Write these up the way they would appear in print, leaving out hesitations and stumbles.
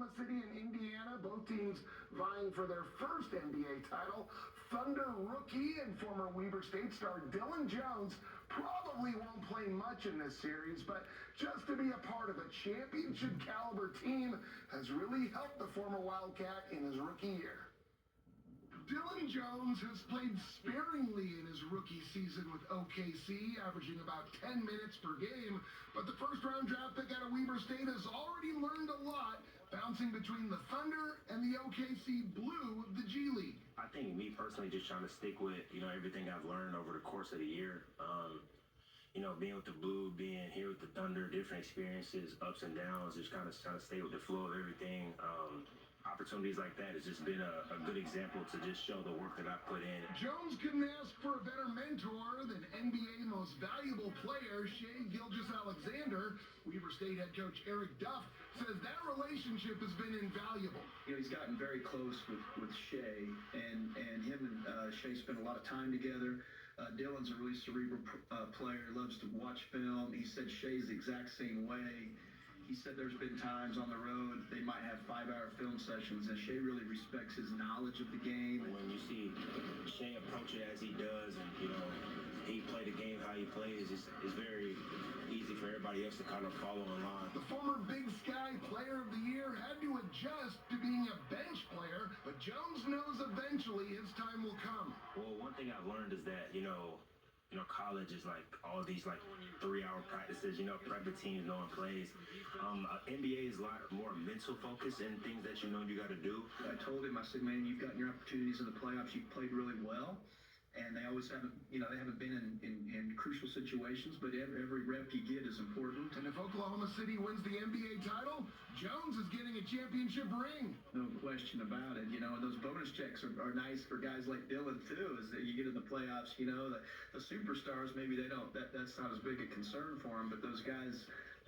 Oklahoma City and Indiana, both teams vying for their first NBA title. Thunder rookie and former Weber State star Dillon Jones probably won't play much in this series, but just to be a part of a championship caliber team has really helped the former Wildcat in his rookie year. Dillon Jones has played sparingly in his rookie season with OKC, averaging about 10 minutes per game, but the first-round draft pick out of Weber State has already learned a lot, bouncing between the Thunder and the OKC Blue of the G League. I think me personally just trying to stick with, everything I've learned over the course of the year. Being with the Blue, being here with the Thunder, different experiences, ups and downs, just kind of trying to stay with the flow of everything. Opportunities like that has just been a good example to just show the work that I put in. Jones couldn't ask for a better mentor than NBA most valuable player Shai Gilgeous-Alexander. Weber State head coach Eric Duff says that relationship has been invaluable. He's gotten very close with Shai, and him and Shai spent a lot of time together. Dillon's a really cerebral player, loves to watch film. He said Shai's the exact same way. He said there's been times on the road they might have 5-hour film sessions, and Shai really respects his knowledge of the game. When you see Shai approach it as he does, and he play the game how he plays, it's very easy for everybody else to kind of follow along. The former Big Sky Player of the Year had to adjust to being a bench player, but Jones knows eventually his time will come. Well, one thing I've learned is that college is like all these 3-hour practices, prepping teams, knowing plays. NBA is a lot more mental focus and things that you got to do. I told him, I said, man, you've gotten your opportunities in the playoffs. You've played really well. And they always haven't, they haven't been in crucial situations, but every rep you get is important. And if Oklahoma City wins the NBA title, Jones is getting a championship ring. No question about it. And those bonus checks are nice for guys like Dillon, too, is that you get in the playoffs, the superstars, maybe they don't, that's not as big a concern for them, but those guys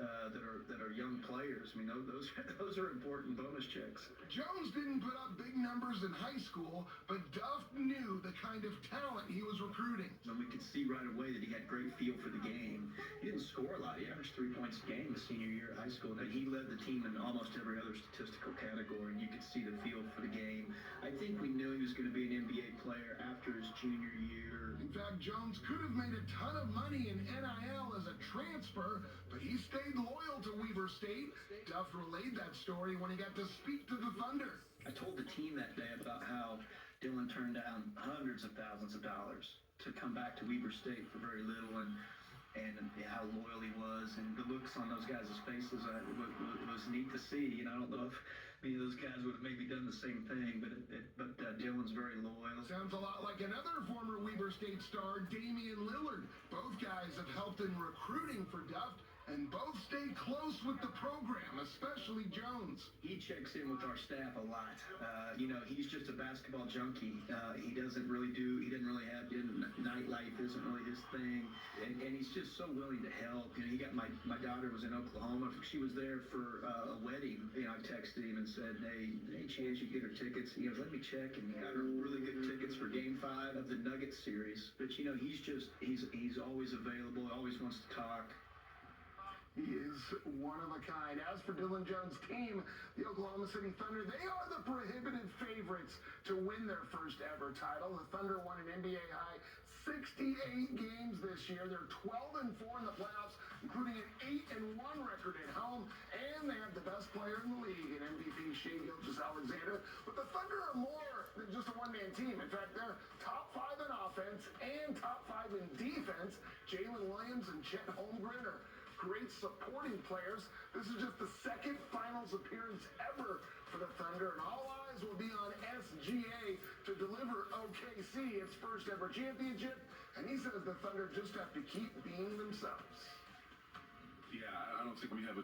that are young players, those are important bonus checks. Jones didn't put up big numbers in high school, but Duff knew the kind of talent he was recruiting. And we could see right away that he had great feel for the game. He didn't score a lot. He averaged 3 points a game his senior year at high school. And he led the team in almost every other statistical category, and you could see the feel for the game. I think we knew he was going to be an NBA player after his junior year. In fact, Jones could have made a ton of money in NIL as a transfer, but he stayed loyal to Weber State. Duff relayed that story when he got to speak to the Thunder. I told the team that day about how Dillon turned down hundreds of thousands of dollars to come back to Weber State for very little, and how loyal he was, and the looks on those guys' faces was neat to see. I don't know if many of those guys would have maybe done the same thing, but Dillon's very loyal. Sounds a lot like another former Weber State star, Damian Lillard. Both guys have helped in recruiting for Duff, and both stay close with the program, especially Jones. He checks in with our staff a lot. He's just a basketball junkie. He didn't really have nightlife isn't really his thing, and he's just so willing to help. He got my daughter was in Oklahoma. She was there for a wedding. I texted him and said, hey, any chance you get her tickets? He goes, let me check, and he got her really good tickets for Game 5 of the Nuggets series. But he's always available, always wants to talk. He is one of a kind. As for Dillon Jones' team, the Oklahoma City Thunder, they are the prohibitive favorites to win their first ever title. The Thunder won an NBA high 68 games this year. They're 12-4 in the playoffs, including an 8-1 record at home, and they have the best player in the league, an MVP, Shai Gilgeous-Alexander. But the Thunder are more than just a one-man team. In fact, they're top 5 in offense and top 5 in defense. Jalen Williams and Chet Holmgren are great supporting players. This is just the second finals appearance ever for the Thunder, and all eyes will be on SGA to deliver OKC its first ever championship, and he says the Thunder just have to keep being themselves. Yeah, I don't think we have a